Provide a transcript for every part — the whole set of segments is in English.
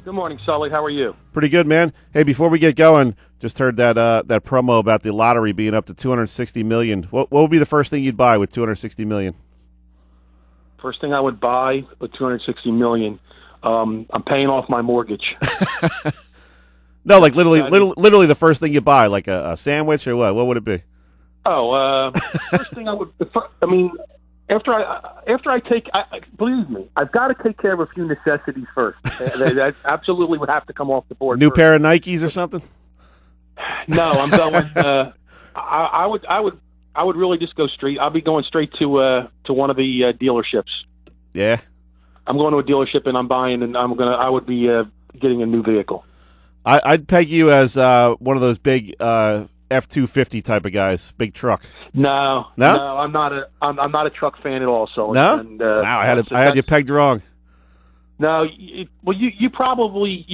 Good morning, Sully. How are you? Pretty good, man. Hey, before we get going, just heard that that promo about the lottery being up to $260 million. What would be the first thing you'd buy with $260 million? First thing I would buy with $260 million, I'm paying off my mortgage. No, like literally the first thing you buy, like a sandwich or what? What would it be? First thing I would. After I take, believe me, I've got to take care of a few necessities first. That absolutely would have to come off the board. New first. Pair of Nikes or something? No, I'm going. I would really just go straight. I'll be going straight to one of the dealerships. Yeah. I'm going to a dealership and I'm buying, and I would be getting a new vehicle. I'd peg you as one of those big F-250 type of guys, big truck. No, I'm not a truck fan at all. So no, and, wow, I had you pegged wrong. No, you probably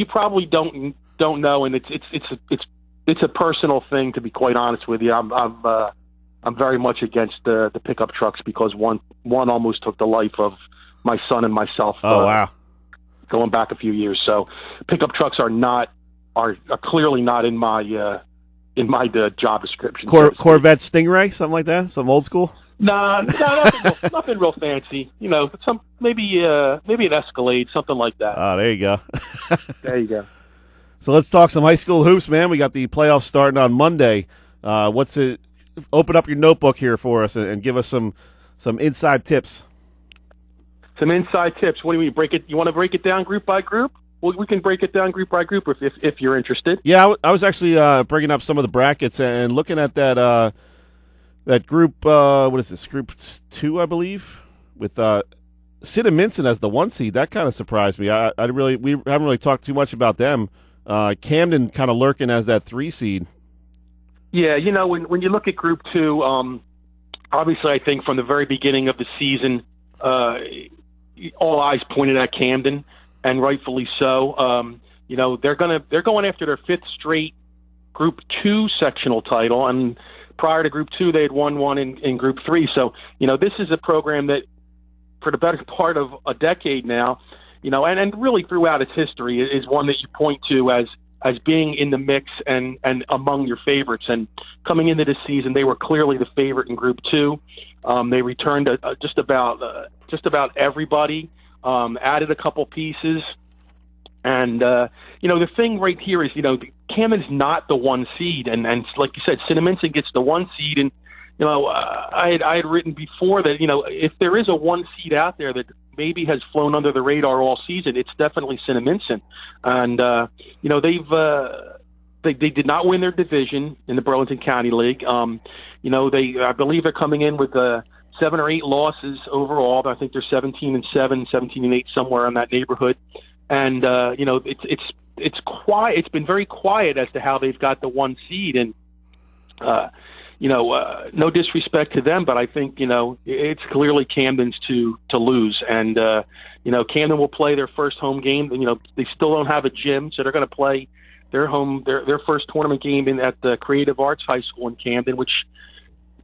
don't know, and it's a personal thing, to be quite honest with you. I'm very much against the pickup trucks because one almost took the life of my son and myself. Oh wow, going back a few years. So pickup trucks are clearly not in my job description. Corvette Stingray, something like that, some old school. No, nothing real fancy. Maybe an Escalade, something like that. Oh, there you go. There you go. So let's talk some high school hoops, man. We got the playoffs starting on Monday. Open up your notebook here for us and give us some inside tips. Some inside tips. What do you mean? You want to break it down group by group? Well, we can break it down group by group if you're interested. Yeah, I was actually bringing up some of the brackets and looking at that group. What is this? Group 2, I believe, with Sid and Minson as the 1 seed. That kind of surprised me. We haven't really talked too much about them. Camden kind of lurking as that 3 seed. Yeah, when you look at Group 2, obviously I think from the very beginning of the season, all eyes pointed at Camden. And rightfully so. They're going after their 5th straight Group 2 sectional title, and prior to Group 2, they had won one in Group 3. So, this is a program that, for the better part of a decade now, and really throughout its history, is one that you point to as being in the mix and among your favorites. And coming into this season, they were clearly the favorite in Group 2. They returned just about everybody. Added a couple pieces, and the thing right here is Camden's not the 1 seed, and like you said, Cinnaminson gets the 1 seed, and I had written before that if there is a 1 seed out there that maybe has flown under the radar all season, it's definitely Cinnaminson, and they did not win their division in the Burlington County League. I believe they're coming in with 7 or 8 losses overall. I think they're 17-7, 17-8, somewhere in that neighborhood. And it's quiet. It's been very quiet as to how they've got the 1 seed. And no disrespect to them, but I think it's clearly Camden's to lose. And Camden will play their first home game. They still don't have a gym, so they're going to play their first tournament game at the Creative Arts High School in Camden, which,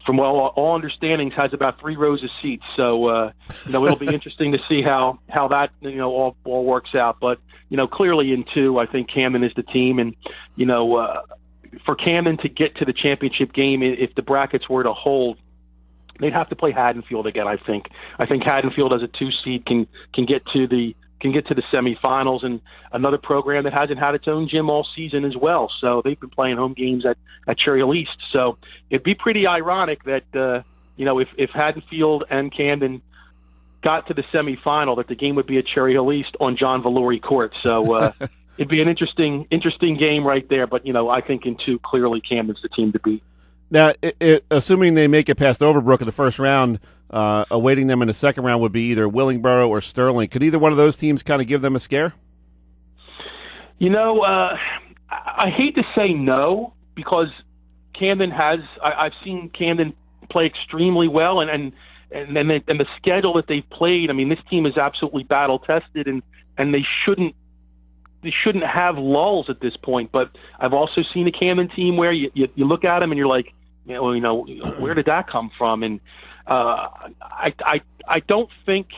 from all understandings, has about 3 rows of seats. So, it'll be interesting to see how that, all works out. But, clearly in 2, I think Camden is the team. And, for Camden to get to the championship game, if the brackets were to hold, they'd have to play Haddonfield again, I think. I think Haddonfield as a 2 seed can get to the semifinals, and another program that hasn't had its own gym all season as well. So they've been playing home games at Cherry Hill East. So it'd be pretty ironic that, if Haddonfield and Camden got to the semifinal, that the game would be at Cherry Hill East on John Valori Court. So it'd be an interesting game right there. But, I think in 2, clearly Camden's the team to beat. Now, assuming they make it past Overbrook in the first round, awaiting them in the second round would be either Willingboro or Sterling. Could either one of those teams kind of give them a scare? I hate to say no, because Camden has. I've seen Camden play extremely well, and the schedule that they've played. I mean, this team is absolutely battle tested, and they shouldn't have lulls at this point. But I've also seen a Camden team where you look at them and you're like, where did that come from? And I don't think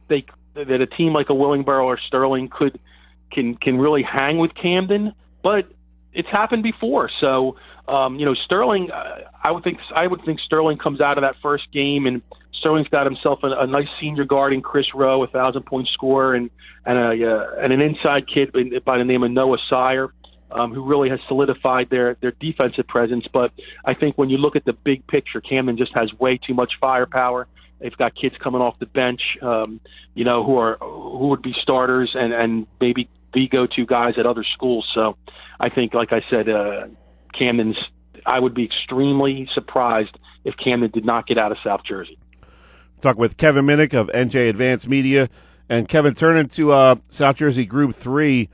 that a team like a Willingboro or Sterling can really hang with Camden, but it's happened before. So, Sterling, I would think Sterling comes out of that first game, and Sterling's got himself a nice senior guard in Chris Rowe, 1,000-point scorer, and an inside kid by the name of Noah Sire, who really has solidified their defensive presence. But I think when you look at the big picture, Camden just has way too much firepower. They've got kids coming off the bench, who would be starters and maybe the go-to guys at other schools. So I think, like I said, Camden's. I would be extremely surprised if Camden did not get out of South Jersey. Talk with Kevin Minnick of NJ Advanced Media. And Kevin, turning to South Jersey Group 3,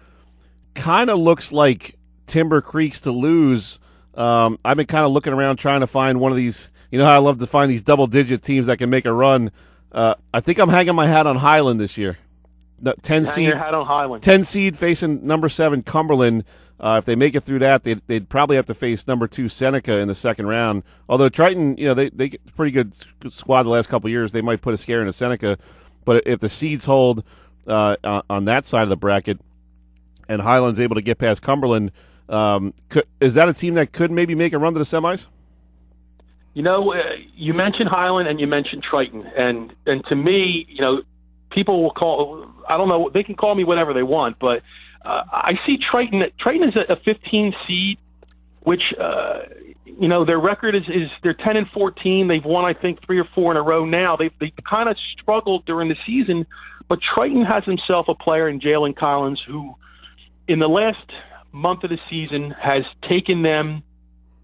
kind of looks like Timber Creek's to lose. I've been kind of looking around trying to find one of these. You know how I love to find these double-digit teams that can make a run. I think I'm hanging my hat on Highland this year. 10 seed. Hang your hat on Highland. 10 seed facing number 7 Cumberland. If they make it through that, they'd probably have to face number 2 Seneca in the second round. Although Triton, they get a pretty good squad the last couple of years, they might put a scare into Seneca. But if the seeds hold on that side of the bracket, and Highland's able to get past Cumberland, is that a team that could maybe make a run to the semis? You mentioned Highland and you mentioned Triton, and to me, people will call. I don't know. They can call me whatever they want, but I see Triton. Triton is a 15 seed, which their record is they're 10-14. They've won, I think, 3 or 4 in a row now. They kind of struggled during the season, but Triton has himself a player in Jalen Collins who, in the last month of the season, has taken them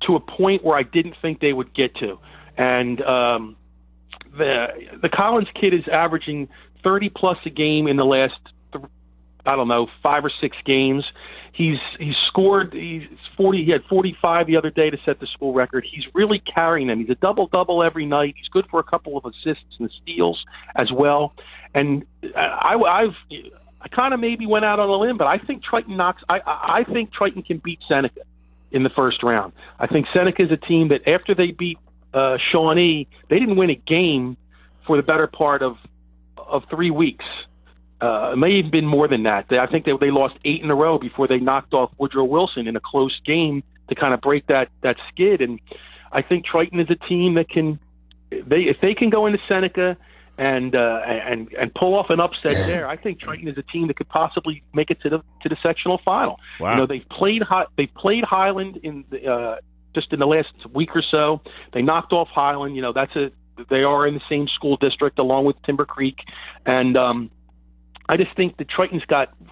to a point where I didn't think they would get to. And the Collins kid is averaging 30-plus a game in the last, 5 or 6 games. He's scored. He had 45 the other day to set the school record. He's really carrying them. He's a double-double every night. He's good for a couple of assists and steals as well. And I kind of maybe went out on a limb, but I think Triton I think Triton can beat Seneca in the first round. I think Seneca is a team that after they beat Shawnee, they didn't win a game for the better part of 3 weeks. It may have been more than that. I think they lost 8 in a row before they knocked off Woodrow Wilson in a close game to kind of break that skid. And I think Triton is a team that if they can go into Seneca and pull off an upset there, I think Triton is a team that could possibly make it to the sectional final. Wow. They've played Highland just in the last week or so. They knocked off Highland. They are in the same school district along with Timber Creek, and I just think that Triton's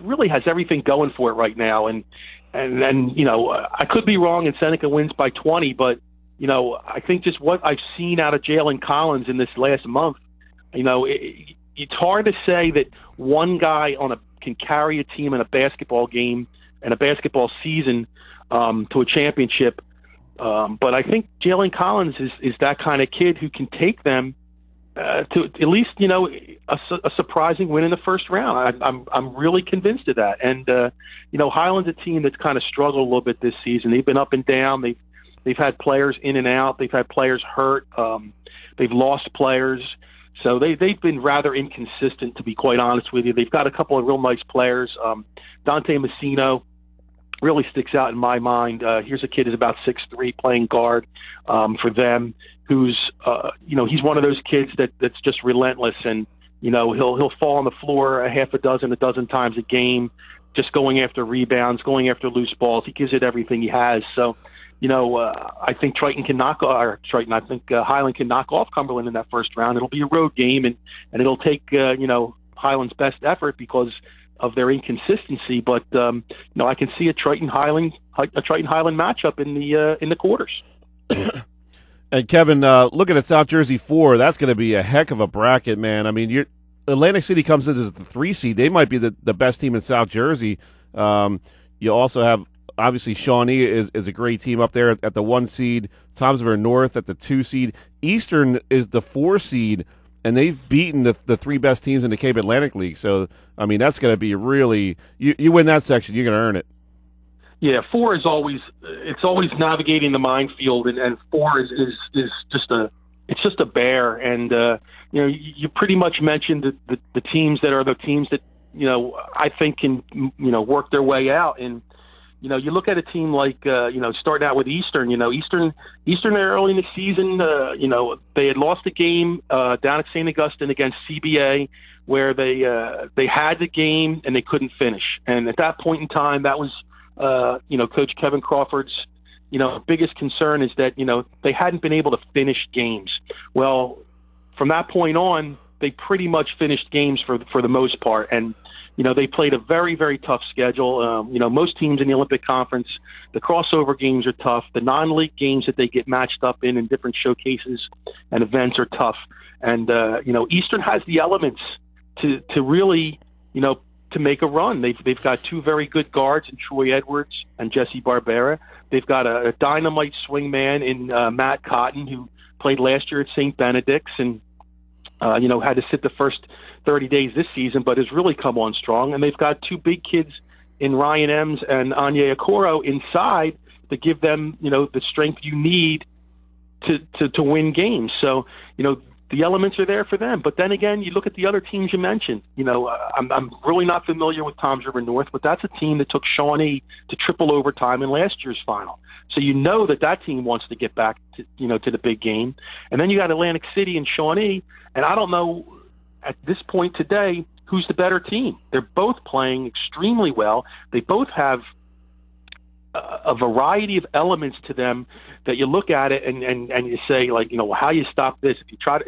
really has everything going for it right now. And I could be wrong and Seneca wins by 20, but I think just what I've seen out of Jalen Collins in this last month, it's hard to say that one guy can carry a team in a basketball game and a basketball season to a championship. But I think Jalen Collins is that kind of kid who can take them to at least a surprising win in the first round. I'm really convinced of that. And Highland's a team that's kind of struggled a little bit this season. They've been up and down. They've had players in and out. They've had players hurt. They've lost players. So they've been rather inconsistent, to be quite honest with you. They've got a couple of real nice players. Dante Messino really sticks out in my mind. Here's a kid who's about 6'3", playing guard for them, who's he's one of those kids that's just relentless, and he'll fall on the floor a dozen times a game, just going after rebounds, going after loose balls. He gives it everything he has. So I think Highland can knock off Cumberland in that first round. It'll be a road game, and it'll take Highland's best effort because of their inconsistency. But I can see a Triton Highland matchup in the quarters. And Kevin, looking at South Jersey 4, that's going to be a heck of a bracket, man. I mean, Atlantic City comes in as the 3 seed. They might be the best team in South Jersey. You also have, obviously, Shawnee is a great team up there at the 1 seed. Toms River North at the 2 seed. Eastern is the 4 seed, and they've beaten the 3 best teams in the Cape Atlantic League. So, I mean, that's going to be really you win that section, you're going to earn it. Yeah, 4 is always navigating the minefield, and 4 is just a bear. And you pretty much mentioned the teams that are the teams that I think can work their way out. And you look at a team like starting out with Eastern. Eastern early in the season, they had lost a game down at St. Augustine against CBA, where they had the game and they couldn't finish. And at that point in time, that was Coach Kevin Crawford's biggest concern is that they hadn't been able to finish games. Well, from that point on, they pretty much finished games for the most part, and they played a very, very tough schedule. Most teams in the Olympic Conference, the crossover games are tough. The non-league games that they get matched up in different showcases and events are tough. And Eastern has the elements to really to make a run. They've got two very good guards in Troy Edwards and Jesse Barbera. They've got a dynamite swingman in Matt Cotton, who played last year at St. Benedict's and had to sit the first 30 days this season, but has really come on strong. And they've got two big kids in Ryan Ems and Anye Okoro inside to give them, the strength you need to win games. So, the elements are there for them. But then again, you look at the other teams you mentioned. I'm really not familiar with Toms River North, but that's a team that took Shawnee to triple overtime in last year's final. So that team wants to get back to the big game. And then you got Atlantic City and Shawnee, and I don't know at this point today who's the better team. They're both playing extremely well. They both have a variety of elements to them that you look at it and you say, how you stop this? If you try to,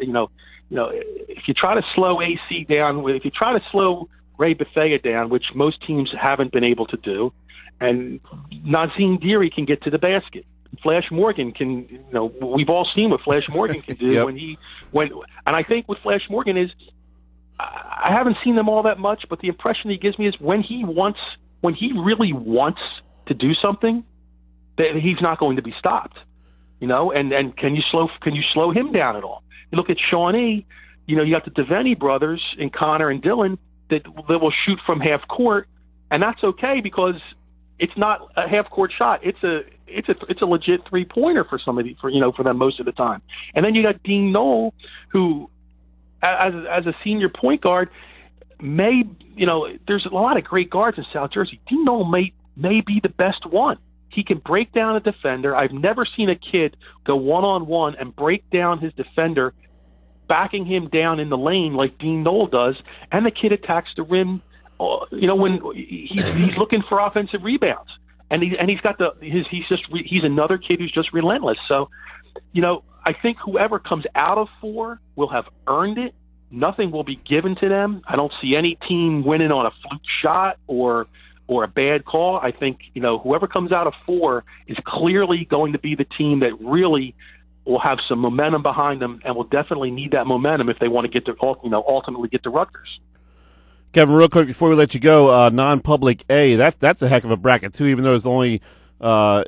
if you try to slow AC down, if you try to slow Ray Bethea down, which most teams haven't been able to do, and Nazim Deary can get to the basket. Flash Morgan can, we've all seen what Flash Morgan can do. Yep. And I think with Flash Morgan is, I haven't seen them all that much, but the impression he gives me is when he really wants to do something, that he's not going to be stopped. And can you slow him down at all? You look at Shawnee, you got the Devaney brothers in Connor and Dylan that will shoot from half court, and that's okay because it's not a half court shot. It's a legit 3-pointer for somebody for them most of the time. And then you got Dean Knoll, who as a senior point guard there's a lot of great guards in South Jersey. Dean Knoll may be the best one. He can break down a defender. I've never seen a kid go one-on-one and break down his defender, backing him down in the lane like Dean Knoll does, and the kid attacks the rim when he's looking for offensive rebounds. And he's got he's another kid who's just relentless. So, I think whoever comes out of 4 will have earned it. Nothing will be given to them. I don't see any team winning on a fluke shot or a bad call. I think, whoever comes out of 4 is clearly going to be the team that really will have some momentum behind them and will definitely need that momentum if they want to get to, ultimately get to Rutgers. Kevin, real quick before we let you go, non-public A, that's a heck of a bracket too, even though there's only, not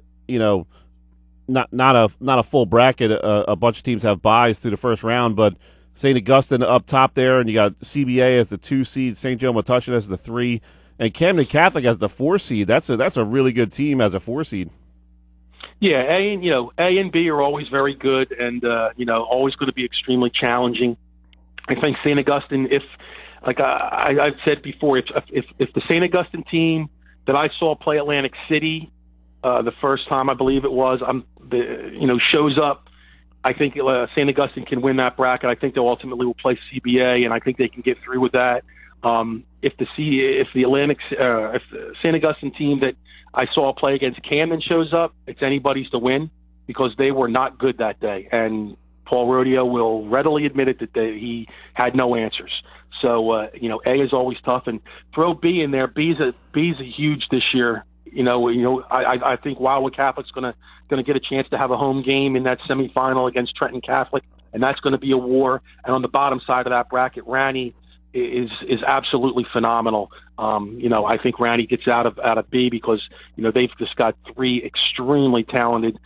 a full bracket. A bunch of teams have byes through the first round, but St. Augustine up top there, and you got CBA as the 2 seed, St. Joe Metuchen as the 3, and Camden Catholic as the 4 seed. That's a really good team as a 4 seed. Yeah, A and B are always very good, and always going to be extremely challenging. I think St. Augustine, like I've said before, if the St. Augustine team that I saw play Atlantic City the first time, I believe it was, shows up, I think St. Augustine can win that bracket. I think they ultimately will play CBA, and I think they can get through with that. If the St. Augustine team that I saw play against Camden shows up, it's anybody's to win because they were not good that day, and Paul Rodeo will readily admit it that he had no answers. So A is always tough, and throw B in there. B's a huge this year. I think Wildwood Catholic's going to get a chance to have a home game in that semifinal against Trenton Catholic, and that's going to be a war. And on the bottom side of that bracket, Ranney is absolutely phenomenal. I think Ranney gets out of B because they've just got 3 extremely talented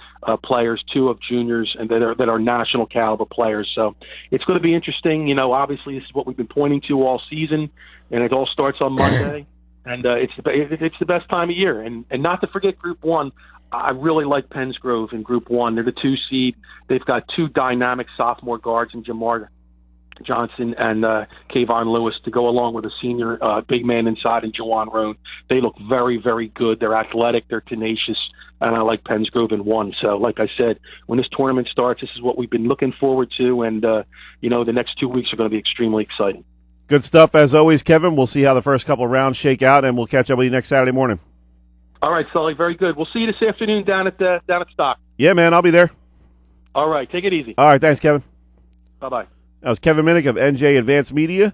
players, 2 of juniors, and that are national caliber players. So it's going to be interesting. Obviously this is what we've been pointing to all season, and it all starts on Monday. And it's the best time of year. And not to forget Group 1, I really like Penns Grove in Group 1. They're the 2 seed. They've got 2 dynamic sophomore guards in Jamar Johnson and Kayvon Lewis to go along with a senior big man inside and Jawan Roan. They look very, very good. They're athletic. They're tenacious. And I like Pensgrove in 1. So, like I said, when this tournament starts, this is what we've been looking forward to. And, the next 2 weeks are going to be extremely exciting. Good stuff, as always, Kevin. We'll see how the first couple of rounds shake out, and we'll catch up with you next Saturday morning. All right, Sully. Very good. We'll see you this afternoon down at Stock. Yeah, man. I'll be there. All right. Take it easy. All right. Thanks, Kevin. Bye-bye. That was Kevin Minnick of NJ Advanced Media.